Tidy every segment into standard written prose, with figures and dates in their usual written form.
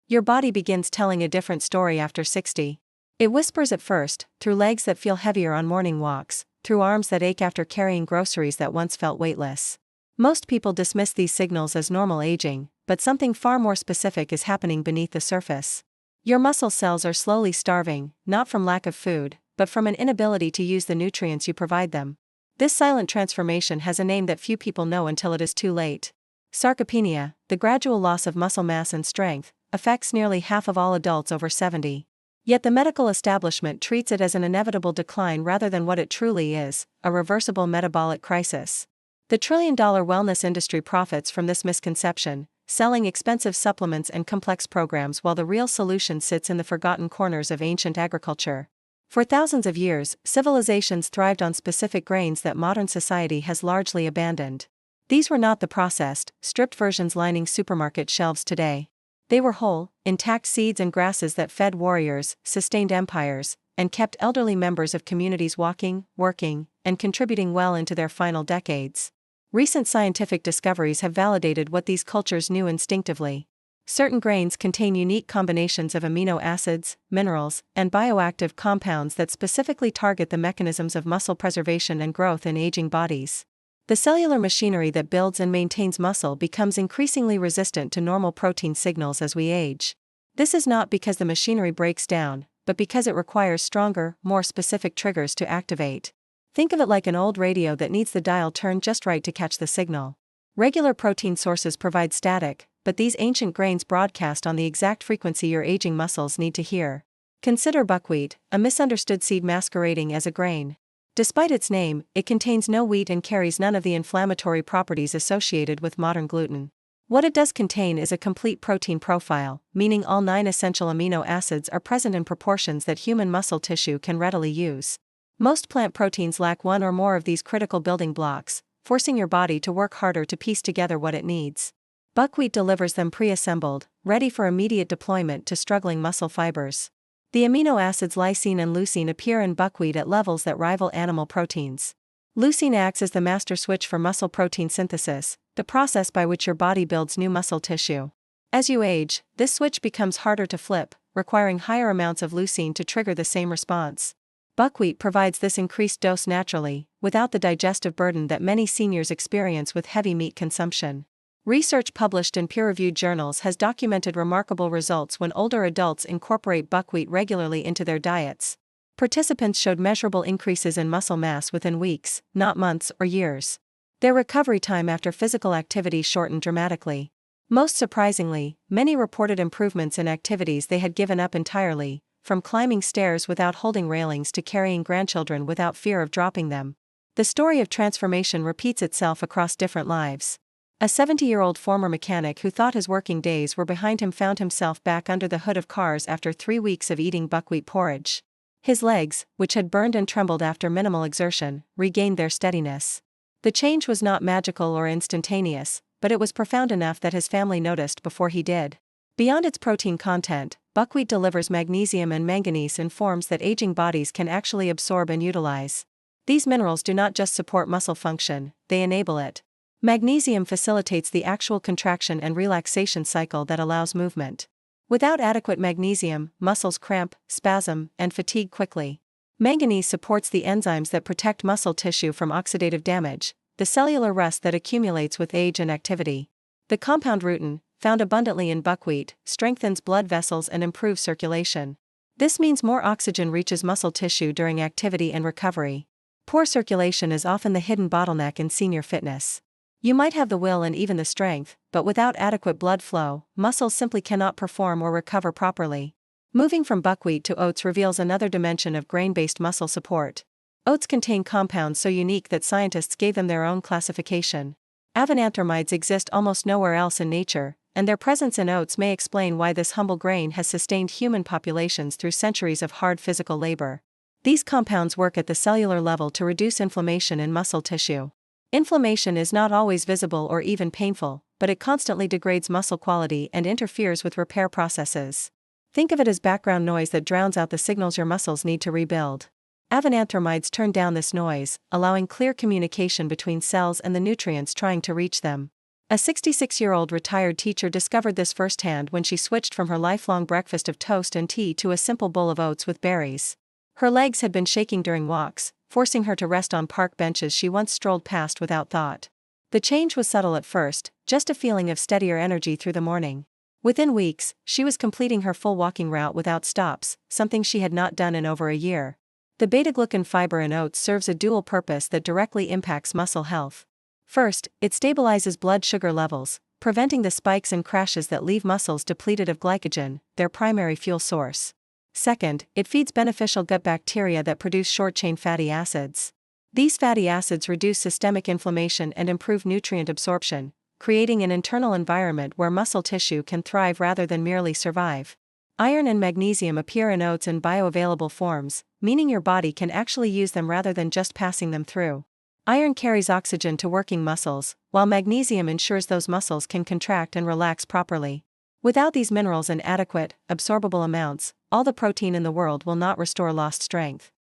Your body begins telling a different story after 60. It whispers at first, through legs that feel heavier on morning walks, through arms that ache after carrying groceries that once felt weightless. Most people dismiss these signals as normal aging, but something far more specific is happening beneath the surface. Your muscle cells are slowly starving, not from lack of food, but from an inability to use the nutrients you provide them. This silent transformation has a name that few people know until it is too late. Sarcopenia, the gradual loss of muscle mass and strength, affects nearly half of all adults over 70. Yet the medical establishment treats it as an inevitable decline rather than what it truly is, a reversible metabolic crisis. The trillion-dollar wellness industry profits from this misconception, selling expensive supplements and complex programs while the real solution sits in the forgotten corners of ancient agriculture. For thousands of years, civilizations thrived on specific grains that modern society has largely abandoned. These were not the processed, stripped versions lining supermarket shelves today. They were whole, intact seeds and grasses that fed warriors, sustained empires, and kept elderly members of communities walking, working, and contributing well into their final decades. Recent scientific discoveries have validated what these cultures knew instinctively. Certain grains contain unique combinations of amino acids, minerals, and bioactive compounds that specifically target the mechanisms of muscle preservation and growth in aging bodies. The cellular machinery that builds and maintains muscle becomes increasingly resistant to normal protein signals as we age. This is not because the machinery breaks down, but because it requires stronger, more specific triggers to activate. Think of it like an old radio that needs the dial turned just right to catch the signal. Regular protein sources provide static, but these ancient grains broadcast on the exact frequency your aging muscles need to hear. Consider buckwheat, a misunderstood seed masquerading as a grain. Despite its name, it contains no wheat and carries none of the inflammatory properties associated with modern gluten. What it does contain is a complete protein profile, meaning all 9 essential amino acids are present in proportions that human muscle tissue can readily use. Most plant proteins lack one or more of these critical building blocks, forcing your body to work harder to piece together what it needs. Buckwheat delivers them pre-assembled, ready for immediate deployment to struggling muscle fibers. The amino acids lysine and leucine appear in buckwheat at levels that rival animal proteins. Leucine acts as the master switch for muscle protein synthesis, the process by which your body builds new muscle tissue. As you age, this switch becomes harder to flip, requiring higher amounts of leucine to trigger the same response. Buckwheat provides this increased dose naturally, without the digestive burden that many seniors experience with heavy meat consumption. Research published in peer-reviewed journals has documented remarkable results when older adults incorporate buckwheat regularly into their diets. Participants showed measurable increases in muscle mass within weeks, not months or years. Their recovery time after physical activity shortened dramatically. Most surprisingly, many reported improvements in activities they had given up entirely, from climbing stairs without holding railings to carrying grandchildren without fear of dropping them. The story of transformation repeats itself across different lives. A 70-year-old former mechanic who thought his working days were behind him found himself back under the hood of cars after 3 weeks of eating buckwheat porridge. His legs, which had burned and trembled after minimal exertion, regained their steadiness. The change was not magical or instantaneous, but it was profound enough that his family noticed before he did. Beyond its protein content, buckwheat delivers magnesium and manganese in forms that aging bodies can actually absorb and utilize. These minerals do not just support muscle function, they enable it. Magnesium facilitates the actual contraction and relaxation cycle that allows movement. Without adequate magnesium, muscles cramp, spasm, and fatigue quickly. Manganese supports the enzymes that protect muscle tissue from oxidative damage, the cellular rust that accumulates with age and activity. The compound rutin, found abundantly in buckwheat, strengthens blood vessels and improves circulation. This means more oxygen reaches muscle tissue during activity and recovery. Poor circulation is often the hidden bottleneck in senior fitness. You might have the will and even the strength, but without adequate blood flow, muscles simply cannot perform or recover properly. Moving from buckwheat to oats reveals another dimension of grain-based muscle support. Oats contain compounds so unique that scientists gave them their own classification. Avenanthramides exist almost nowhere else in nature, and their presence in oats may explain why this humble grain has sustained human populations through centuries of hard physical labor. These compounds work at the cellular level to reduce inflammation in muscle tissue. Inflammation is not always visible or even painful, but it constantly degrades muscle quality and interferes with repair processes. Think of it as background noise that drowns out the signals your muscles need to rebuild. Avenanthramides turn down this noise, allowing clear communication between cells and the nutrients trying to reach them. A 66-year-old retired teacher discovered this firsthand when she switched from her lifelong breakfast of toast and tea to a simple bowl of oats with berries. Her legs had been shaking during walks, forcing her to rest on park benches she once strolled past without thought. The change was subtle at first, just a feeling of steadier energy through the morning. Within weeks, she was completing her full walking route without stops, something she had not done in over a year. The beta-glucan fiber in oats serves a dual purpose that directly impacts muscle health. First, it stabilizes blood sugar levels, preventing the spikes and crashes that leave muscles depleted of glycogen, their primary fuel source. Second, it feeds beneficial gut bacteria that produce short-chain fatty acids. These fatty acids reduce systemic inflammation and improve nutrient absorption, creating an internal environment where muscle tissue can thrive rather than merely survive. Iron and magnesium appear in oats in bioavailable forms, meaning your body can actually use them rather than just passing them through. Iron carries oxygen to working muscles, while magnesium ensures those muscles can contract and relax properly. Without these minerals in adequate, absorbable amounts, all the protein in the world will not restore lost strength.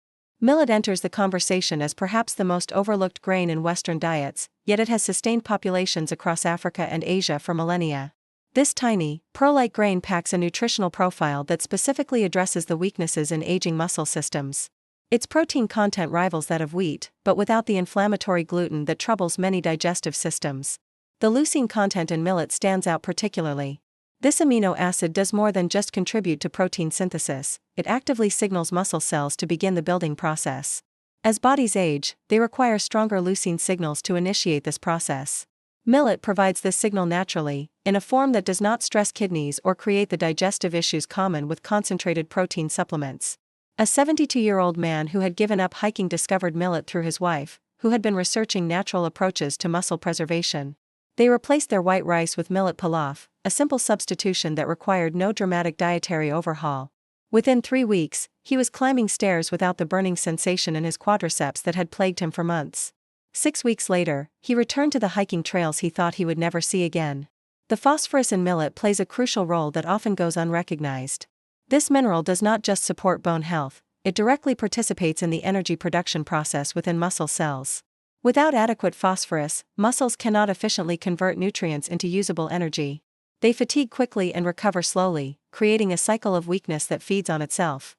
Millet enters the conversation as perhaps the most overlooked grain in Western diets, yet it has sustained populations across Africa and Asia for millennia. This tiny, pearl-like grain packs a nutritional profile that specifically addresses the weaknesses in aging muscle systems. Its protein content rivals that of wheat, but without the inflammatory gluten that troubles many digestive systems. The leucine content in millet stands out particularly. This amino acid does more than just contribute to protein synthesis, it actively signals muscle cells to begin the building process. As bodies age, they require stronger leucine signals to initiate this process. Millet provides this signal naturally, in a form that does not stress kidneys or create the digestive issues common with concentrated protein supplements. A 72-year-old man who had given up hiking discovered millet through his wife, who had been researching natural approaches to muscle preservation. They replaced their white rice with millet pilaf, a simple substitution that required no dramatic dietary overhaul. Within 3 weeks, he was climbing stairs without the burning sensation in his quadriceps that had plagued him for months. 6 weeks later, he returned to the hiking trails he thought he would never see again. The phosphorus in millet plays a crucial role that often goes unrecognized. This mineral does not just support bone health, it directly participates in the energy production process within muscle cells. Without adequate phosphorus, muscles cannot efficiently convert nutrients into usable energy. They fatigue quickly and recover slowly, creating a cycle of weakness that feeds on itself.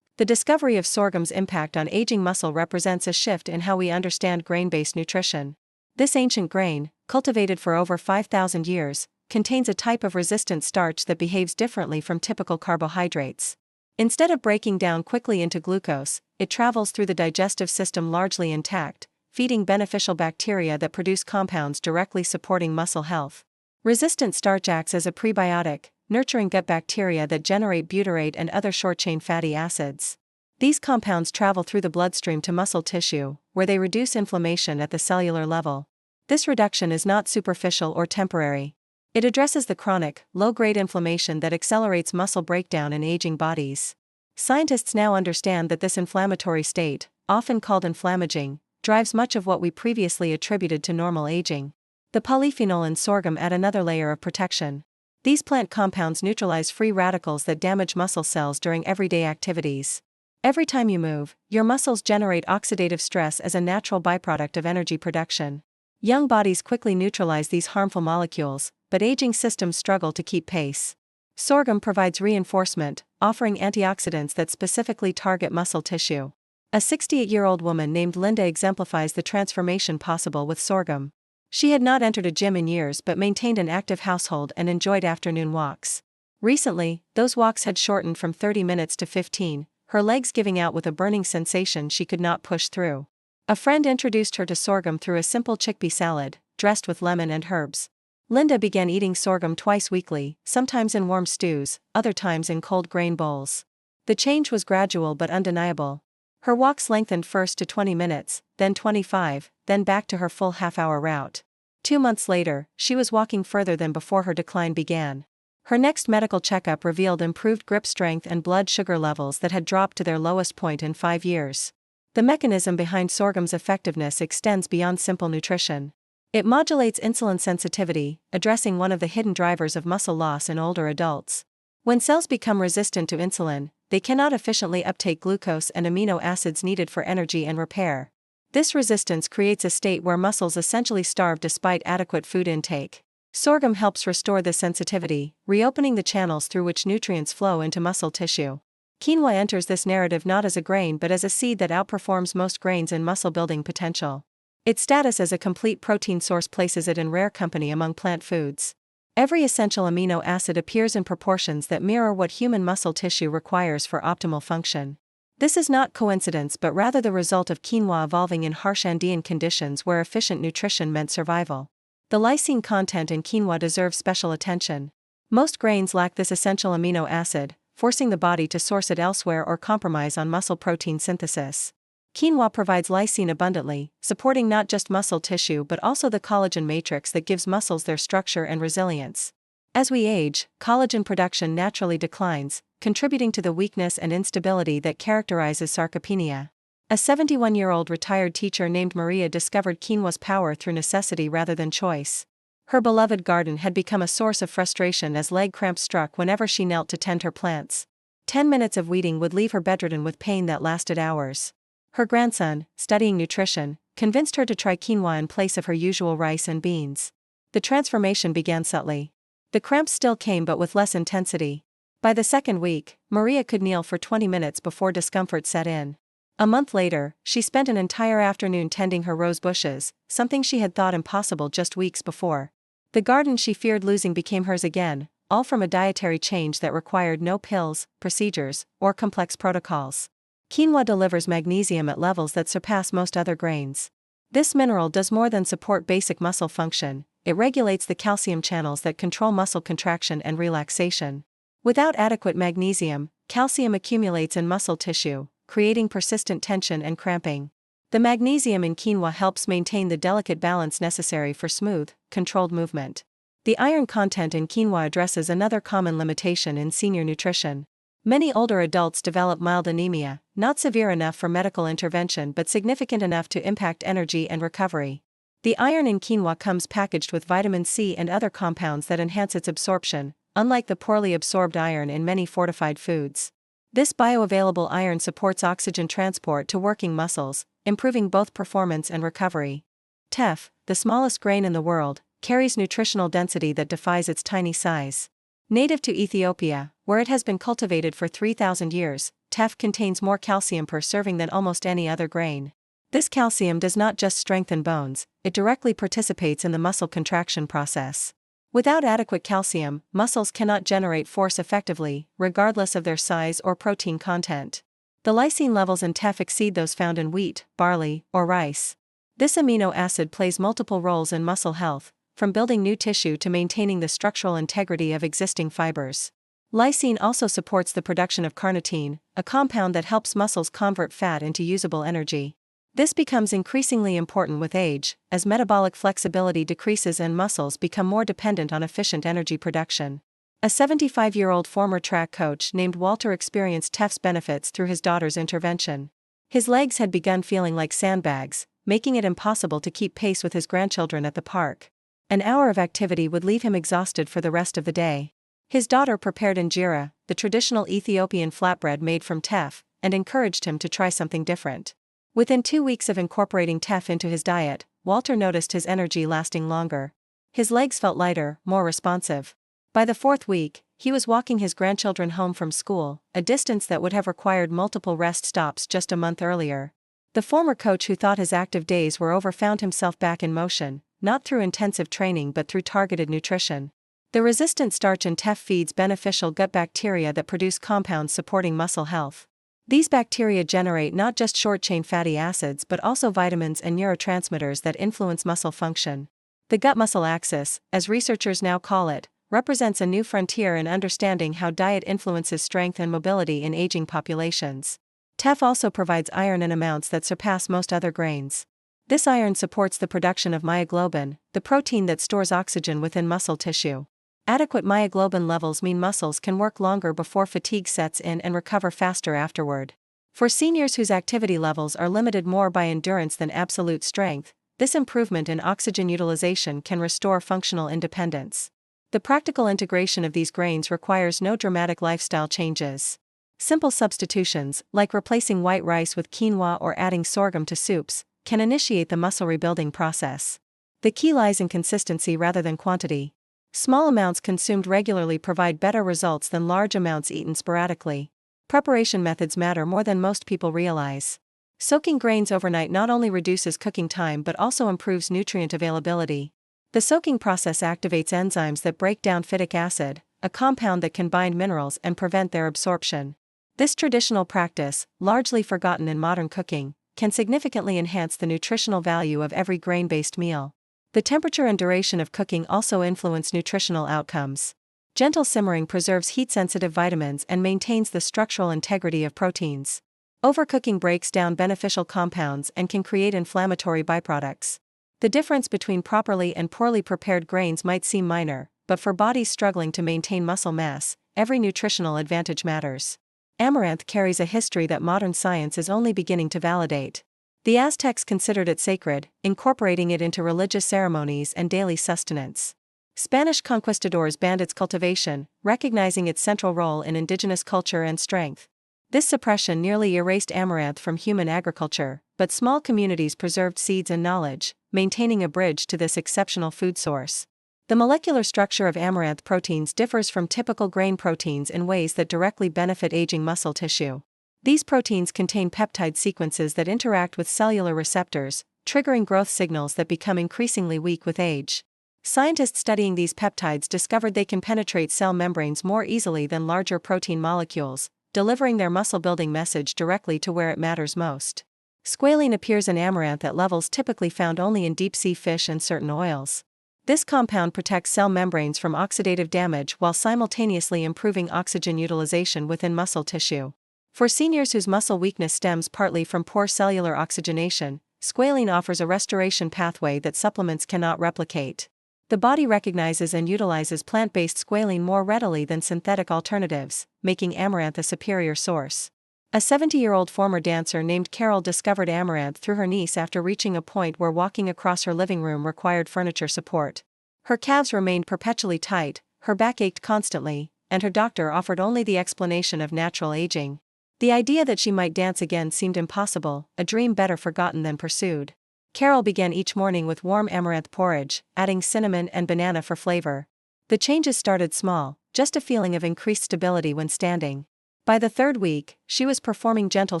The discovery of sorghum's impact on aging muscle represents a shift in how we understand grain-based nutrition. This ancient grain, cultivated for over 5,000 years, contains a type of resistant starch that behaves differently from typical carbohydrates. Instead of breaking down quickly into glucose, it travels through the digestive system largely intact, feeding beneficial bacteria that produce compounds directly supporting muscle health. Resistant starch acts as a prebiotic, nurturing gut bacteria that generate butyrate and other short-chain fatty acids. These compounds travel through the bloodstream to muscle tissue, where they reduce inflammation at the cellular level. This reduction is not superficial or temporary. It addresses the chronic, low-grade inflammation that accelerates muscle breakdown in aging bodies. Scientists now understand that this inflammatory state, often called inflammaging, drives much of what we previously attributed to normal aging. The polyphenol in sorghum add another layer of protection. These plant compounds neutralize free radicals that damage muscle cells during everyday activities. Every time you move, your muscles generate oxidative stress as a natural byproduct of energy production. Young bodies quickly neutralize these harmful molecules, but aging systems struggle to keep pace. Sorghum provides reinforcement, offering antioxidants that specifically target muscle tissue. A 68-year-old woman named Linda exemplifies the transformation possible with sorghum. She had not entered a gym in years but maintained an active household and enjoyed afternoon walks. Recently, those walks had shortened from 30 minutes to 15, her legs giving out with a burning sensation she could not push through. A friend introduced her to sorghum through a simple chickpea salad, dressed with lemon and herbs. Linda began eating sorghum twice weekly, sometimes in warm stews, other times in cold grain bowls. The change was gradual but undeniable. Her walks lengthened first to 20 minutes, then 25, then back to her full half-hour route. 2 months later, she was walking further than before her decline began. Her next medical checkup revealed improved grip strength and blood sugar levels that had dropped to their lowest point in 5 years. The mechanism behind sorghum's effectiveness extends beyond simple nutrition. It modulates insulin sensitivity, addressing one of the hidden drivers of muscle loss in older adults. When cells become resistant to insulin, they cannot efficiently uptake glucose and amino acids needed for energy and repair. This resistance creates a state where muscles essentially starve despite adequate food intake. Sorghum helps restore this sensitivity, reopening the channels through which nutrients flow into muscle tissue. Quinoa enters this narrative not as a grain but as a seed that outperforms most grains in muscle building potential. Its status as a complete protein source places it in rare company among plant foods. Every essential amino acid appears in proportions that mirror what human muscle tissue requires for optimal function. This is not coincidence but rather the result of quinoa evolving in harsh Andean conditions where efficient nutrition meant survival. The lysine content in quinoa deserves special attention. Most grains lack this essential amino acid, forcing the body to source it elsewhere or compromise on muscle protein synthesis. Quinoa provides lysine abundantly, supporting not just muscle tissue but also the collagen matrix that gives muscles their structure and resilience. As we age, collagen production naturally declines, contributing to the weakness and instability that characterizes sarcopenia. A 71-year-old retired teacher named Maria discovered quinoa's power through necessity rather than choice. Her beloved garden had become a source of frustration as leg cramps struck whenever she knelt to tend her plants. 10 minutes of weeding would leave her bedridden with pain that lasted hours. Her grandson, studying nutrition, convinced her to try quinoa in place of her usual rice and beans. The transformation began subtly. The cramps still came but with less intensity. By the second week, Maria could kneel for 20 minutes before discomfort set in. A month later, she spent an entire afternoon tending her rose bushes, something she had thought impossible just weeks before. The garden she feared losing became hers again, all from a dietary change that required no pills, procedures, or complex protocols. Quinoa delivers magnesium at levels that surpass most other grains. This mineral does more than support basic muscle function, it regulates the calcium channels that control muscle contraction and relaxation. Without adequate magnesium, calcium accumulates in muscle tissue, creating persistent tension and cramping. The magnesium in quinoa helps maintain the delicate balance necessary for smooth, controlled movement. The iron content in quinoa addresses another common limitation in senior nutrition. Many older adults develop mild anemia, not severe enough for medical intervention but significant enough to impact energy and recovery. The iron in quinoa comes packaged with vitamin C and other compounds that enhance its absorption, unlike the poorly absorbed iron in many fortified foods. This bioavailable iron supports oxygen transport to working muscles, improving both performance and recovery. Teff, the smallest grain in the world, carries nutritional density that defies its tiny size. Native to Ethiopia, where it has been cultivated for 3,000 years, teff contains more calcium per serving than almost any other grain. This calcium does not just strengthen bones, it directly participates in the muscle contraction process. Without adequate calcium, muscles cannot generate force effectively, regardless of their size or protein content. The lysine levels in teff exceed those found in wheat, barley, or rice. This amino acid plays multiple roles in muscle health, from building new tissue to maintaining the structural integrity of existing fibers. Lysine also supports the production of carnitine, a compound that helps muscles convert fat into usable energy. This becomes increasingly important with age, as metabolic flexibility decreases and muscles become more dependent on efficient energy production. A 75-year-old former track coach named Walter experienced teff's benefits through his daughter's intervention. His legs had begun feeling like sandbags, making it impossible to keep pace with his grandchildren at the park. An hour of activity would leave him exhausted for the rest of the day. His daughter prepared injera, the traditional Ethiopian flatbread made from teff, and encouraged him to try something different. Within 2 weeks of incorporating teff into his diet, Walter noticed his energy lasting longer. His legs felt lighter, more responsive. By the 4th week, he was walking his grandchildren home from school, a distance that would have required multiple rest stops just a month earlier. The former coach who thought his active days were over found himself back in motion, not through intensive training but through targeted nutrition. The resistant starch in teff feeds beneficial gut bacteria that produce compounds supporting muscle health. These bacteria generate not just short-chain fatty acids but also vitamins and neurotransmitters that influence muscle function. The gut-muscle axis, as researchers now call it, represents a new frontier in understanding how diet influences strength and mobility in aging populations. Teff also provides iron in amounts that surpass most other grains. This iron supports the production of myoglobin, the protein that stores oxygen within muscle tissue. Adequate myoglobin levels mean muscles can work longer before fatigue sets in and recover faster afterward. For seniors whose activity levels are limited more by endurance than absolute strength, this improvement in oxygen utilization can restore functional independence. The practical integration of these grains requires no dramatic lifestyle changes. Simple substitutions, like replacing white rice with quinoa or adding sorghum to soups, can initiate the muscle rebuilding process. The key lies in consistency rather than quantity. Small amounts consumed regularly provide better results than large amounts eaten sporadically. Preparation methods matter more than most people realize. Soaking grains overnight not only reduces cooking time but also improves nutrient availability. The soaking process activates enzymes that break down phytic acid, a compound that can bind minerals and prevent their absorption. This traditional practice, largely forgotten in modern cooking, can significantly enhance the nutritional value of every grain-based meal. The temperature and duration of cooking also influence nutritional outcomes. Gentle simmering preserves heat-sensitive vitamins and maintains the structural integrity of proteins. Overcooking breaks down beneficial compounds and can create inflammatory byproducts. The difference between properly and poorly prepared grains might seem minor, but for bodies struggling to maintain muscle mass, every nutritional advantage matters. Amaranth carries a history that modern science is only beginning to validate. The Aztecs considered it sacred, incorporating it into religious ceremonies and daily sustenance. Spanish conquistadors banned its cultivation, recognizing its central role in indigenous culture and strength. This suppression nearly erased amaranth from human agriculture, but small communities preserved seeds and knowledge, maintaining a bridge to this exceptional food source. The molecular structure of amaranth proteins differs from typical grain proteins in ways that directly benefit aging muscle tissue. These proteins contain peptide sequences that interact with cellular receptors, triggering growth signals that become increasingly weak with age. Scientists studying these peptides discovered they can penetrate cell membranes more easily than larger protein molecules, delivering their muscle-building message directly to where it matters most. Squalene appears in amaranth at levels typically found only in deep-sea fish and certain oils. This compound protects cell membranes from oxidative damage while simultaneously improving oxygen utilization within muscle tissue. For seniors whose muscle weakness stems partly from poor cellular oxygenation, squalene offers a restoration pathway that supplements cannot replicate. The body recognizes and utilizes plant-based squalene more readily than synthetic alternatives, making amaranth a superior source. A 70-year-old former dancer named Carol discovered amaranth through her niece after reaching a point where walking across her living room required furniture support. Her calves remained perpetually tight, her back ached constantly, and her doctor offered only the explanation of natural aging. The idea that she might dance again seemed impossible, a dream better forgotten than pursued. Carol began each morning with warm amaranth porridge, adding cinnamon and banana for flavor. The changes started small, just a feeling of increased stability when standing. By the third week, she was performing gentle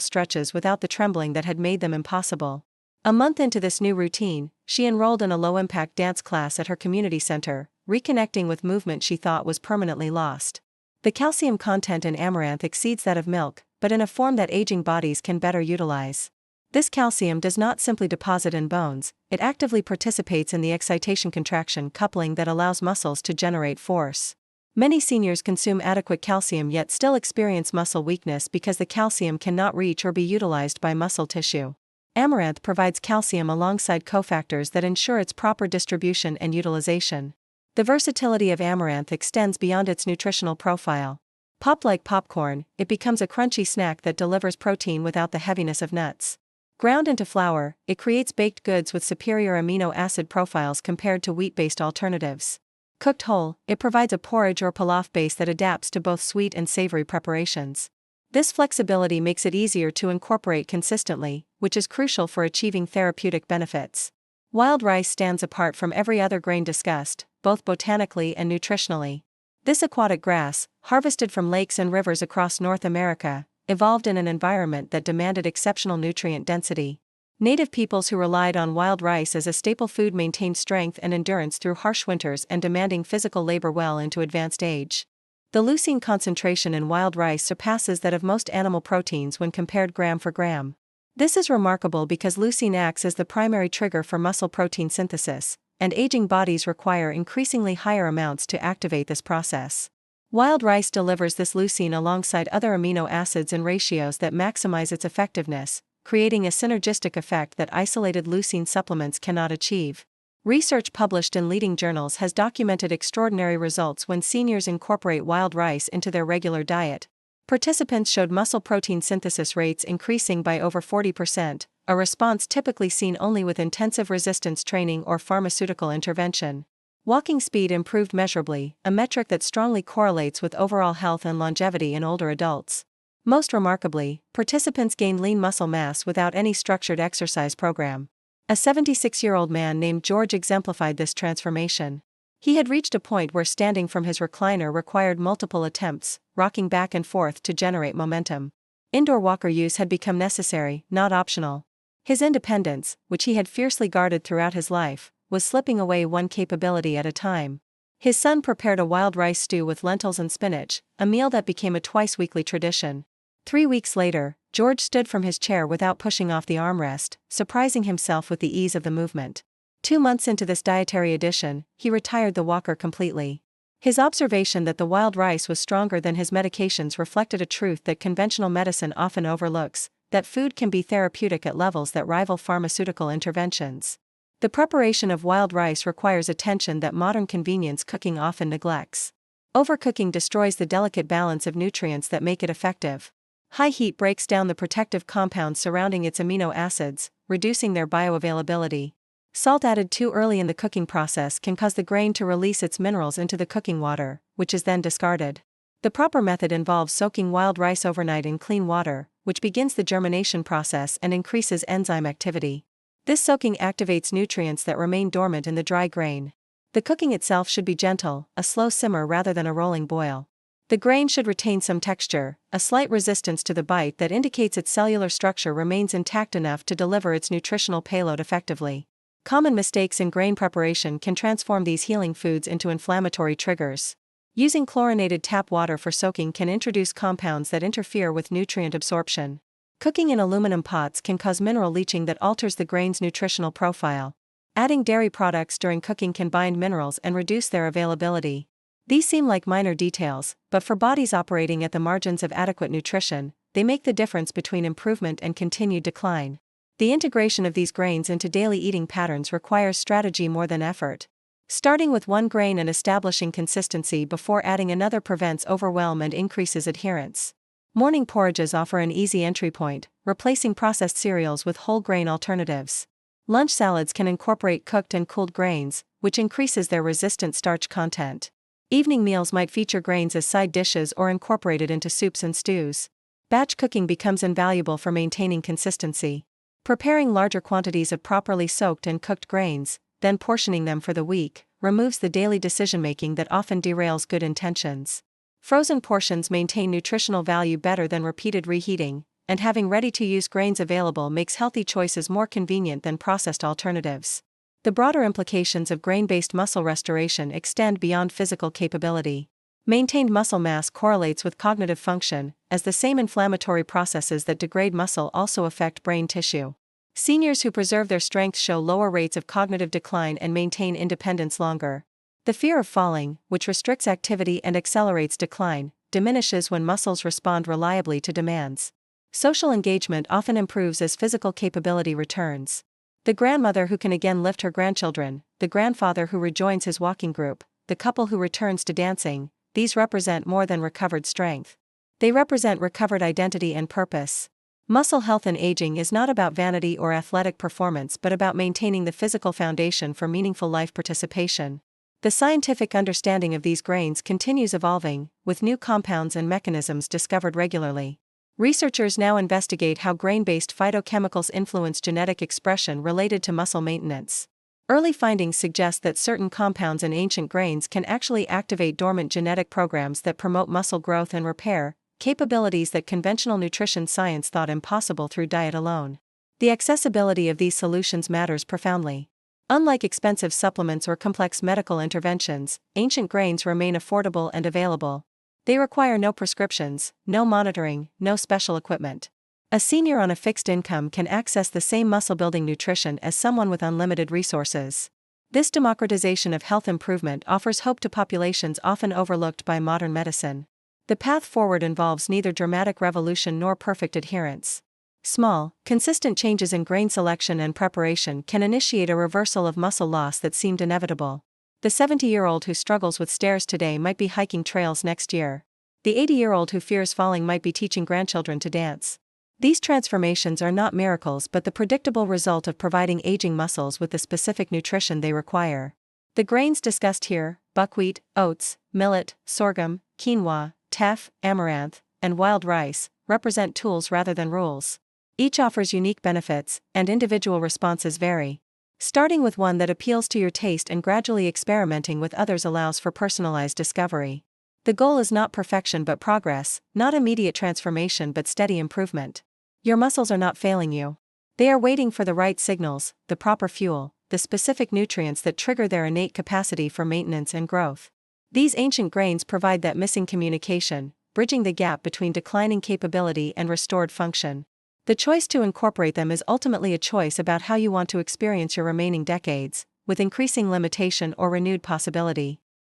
stretches without the trembling that had made them impossible. A month into this new routine, she enrolled in a low-impact dance class at her community center, reconnecting with movement she thought was permanently lost. The calcium content in amaranth exceeds that of milk, but in a form that aging bodies can better utilize. This calcium does not simply deposit in bones, it actively participates in the excitation-contraction coupling that allows muscles to generate force. Many seniors consume adequate calcium yet still experience muscle weakness because the calcium cannot reach or be utilized by muscle tissue. Amaranth provides calcium alongside cofactors that ensure its proper distribution and utilization. The versatility of amaranth extends beyond its nutritional profile. Popped like popcorn, it becomes a crunchy snack that delivers protein without the heaviness of nuts. Ground into flour, it creates baked goods with superior amino acid profiles compared to wheat-based alternatives. Cooked whole, it provides a porridge or pilaf base that adapts to both sweet and savory preparations. This flexibility makes it easier to incorporate consistently, which is crucial for achieving therapeutic benefits. Wild rice stands apart from every other grain discussed, both botanically and nutritionally. This aquatic grass, harvested from lakes and rivers across North America, evolved in an environment that demanded exceptional nutrient density. Native peoples who relied on wild rice as a staple food maintained strength and endurance through harsh winters and demanding physical labor well into advanced age. The leucine concentration in wild rice surpasses that of most animal proteins when compared gram for gram. This is remarkable because leucine acts as the primary trigger for muscle protein synthesis, and aging bodies require increasingly higher amounts to activate this process. Wild rice delivers this leucine alongside other amino acids in ratios that maximize its effectiveness, creating a synergistic effect that isolated leucine supplements cannot achieve. Research published in leading journals has documented extraordinary results when seniors incorporate wild rice into their regular diet. Participants showed muscle protein synthesis rates increasing by over 40%, a response typically seen only with intensive resistance training or pharmaceutical intervention. Walking speed improved measurably, a metric that strongly correlates with overall health and longevity in older adults. Most remarkably, participants gained lean muscle mass without any structured exercise program. A 76-year-old man named George exemplified this transformation. He had reached a point where standing from his recliner required multiple attempts, rocking back and forth to generate momentum. Indoor walker use had become necessary, not optional. His independence, which he had fiercely guarded throughout his life, was slipping away one capability at a time. His son prepared a wild rice stew with lentils and spinach, a meal that became a twice-weekly tradition. 3 weeks later, George stood from his chair without pushing off the armrest, surprising himself with the ease of the movement. 2 months into this dietary addition, he retired the walker completely. His observation that the wild rice was stronger than his medications reflected a truth that conventional medicine often overlooks, that food can be therapeutic at levels that rival pharmaceutical interventions. The preparation of wild rice requires attention that modern convenience cooking often neglects. Overcooking destroys the delicate balance of nutrients that make it effective. High heat breaks down the protective compounds surrounding its amino acids, reducing their bioavailability. Salt added too early in the cooking process can cause the grain to release its minerals into the cooking water, which is then discarded. The proper method involves soaking wild rice overnight in clean water, which begins the germination process and increases enzyme activity. This soaking activates nutrients that remain dormant in the dry grain. The cooking itself should be gentle, a slow simmer rather than a rolling boil. The grain should retain some texture, a slight resistance to the bite that indicates its cellular structure remains intact enough to deliver its nutritional payload effectively. Common mistakes in grain preparation can transform these healing foods into inflammatory triggers. Using chlorinated tap water for soaking can introduce compounds that interfere with nutrient absorption. Cooking in aluminum pots can cause mineral leaching that alters the grain's nutritional profile. Adding dairy products during cooking can bind minerals and reduce their availability. These seem like minor details, but for bodies operating at the margins of adequate nutrition, they make the difference between improvement and continued decline. The integration of these grains into daily eating patterns requires strategy more than effort. Starting with one grain and establishing consistency before adding another prevents overwhelm and increases adherence. Morning porridges offer an easy entry point, replacing processed cereals with whole grain alternatives. Lunch salads can incorporate cooked and cooled grains, which increases their resistant starch content. Evening meals might feature grains as side dishes or incorporated into soups and stews. Batch cooking becomes invaluable for maintaining consistency. Preparing larger quantities of properly soaked and cooked grains, then portioning them for the week, removes the daily decision-making that often derails good intentions. Frozen portions maintain nutritional value better than repeated reheating, and having ready-to-use grains available makes healthy choices more convenient than processed alternatives. The broader implications of grain-based muscle restoration extend beyond physical capability. Maintained muscle mass correlates with cognitive function, as the same inflammatory processes that degrade muscle also affect brain tissue. Seniors who preserve their strength show lower rates of cognitive decline and maintain independence longer. The fear of falling, which restricts activity and accelerates decline, diminishes when muscles respond reliably to demands. Social engagement often improves as physical capability returns. The grandmother who can again lift her grandchildren, the grandfather who rejoins his walking group, the couple who returns to dancing, these represent more than recovered strength. They represent recovered identity and purpose. Muscle health and aging is not about vanity or athletic performance but about maintaining the physical foundation for meaningful life participation. The scientific understanding of these grains continues evolving, with new compounds and mechanisms discovered regularly. Researchers now investigate how grain-based phytochemicals influence genetic expression related to muscle maintenance. Early findings suggest that certain compounds in ancient grains can actually activate dormant genetic programs that promote muscle growth and repair, capabilities that conventional nutrition science thought impossible through diet alone. The accessibility of these solutions matters profoundly. Unlike expensive supplements or complex medical interventions, ancient grains remain affordable and available. They require no prescriptions, no monitoring, no special equipment. A senior on a fixed income can access the same muscle-building nutrition as someone with unlimited resources. This democratization of health improvement offers hope to populations often overlooked by modern medicine. The path forward involves neither dramatic revolution nor perfect adherence. Small, consistent changes in grain selection and preparation can initiate a reversal of muscle loss that seemed inevitable. The 70-year-old who struggles with stairs today might be hiking trails next year. The 80-year-old who fears falling might be teaching grandchildren to dance. These transformations are not miracles but the predictable result of providing aging muscles with the specific nutrition they require. The grains discussed here, buckwheat, oats, millet, sorghum, quinoa, teff, amaranth, and wild rice, represent tools rather than rules. Each offers unique benefits, and individual responses vary. Starting with one that appeals to your taste and gradually experimenting with others allows for personalized discovery. The goal is not perfection but progress, not immediate transformation but steady improvement. Your muscles are not failing you. They are waiting for the right signals, the proper fuel, the specific nutrients that trigger their innate capacity for maintenance and growth. These ancient grains provide that missing communication, bridging the gap between declining capability and restored function. The choice to incorporate them is ultimately a choice about how you want to experience your remaining decades, with increasing limitation or renewed possibility.